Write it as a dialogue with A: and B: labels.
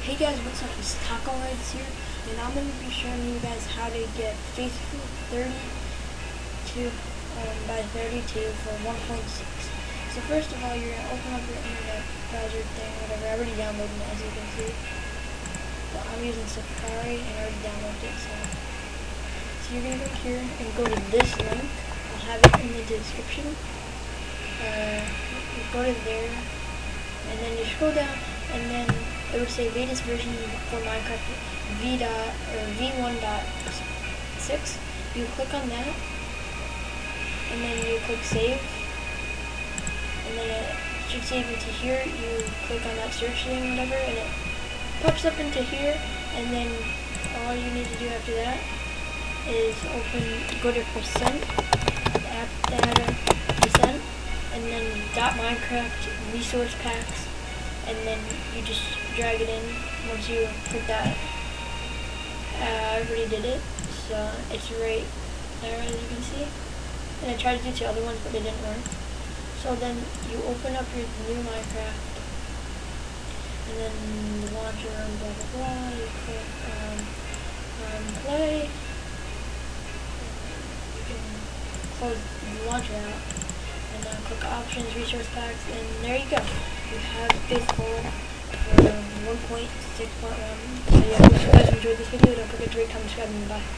A: Hey guys, what's up? It's Taco Lights here, and I'm going to be showing you guys how to get Faithful 32 by 32 for 1.6. So first of all, you're going to open up your internet browser thing, whatever. I already downloaded it, as you can see. But I'm using Safari and I already downloaded it. So you're going to go here and go to this link. I'll have it in the description. You go to there, and then you scroll down, and then it would say latest version for Minecraft v1.6. You click on that, and then you click save, and then it should save into here. You click on that search thing, whatever, and it pops up into here. And then all you need to do after that is go to percent, app data, percent, and then .minecraft resource packs, and then you just drag it in once you click that. I already did it, so it's right there, as you can see. And I tried to do two other ones, but it didn't work. So then you open up your new Minecraft, and then the launcher, blah blah blah. You click on play. You can close the launcher out, and then click options, resource packs, and there you go. You have Faithful for 1.6.1. So yeah, if you guys enjoyed this video, don't forget to rate, comment, subscribe, and bye.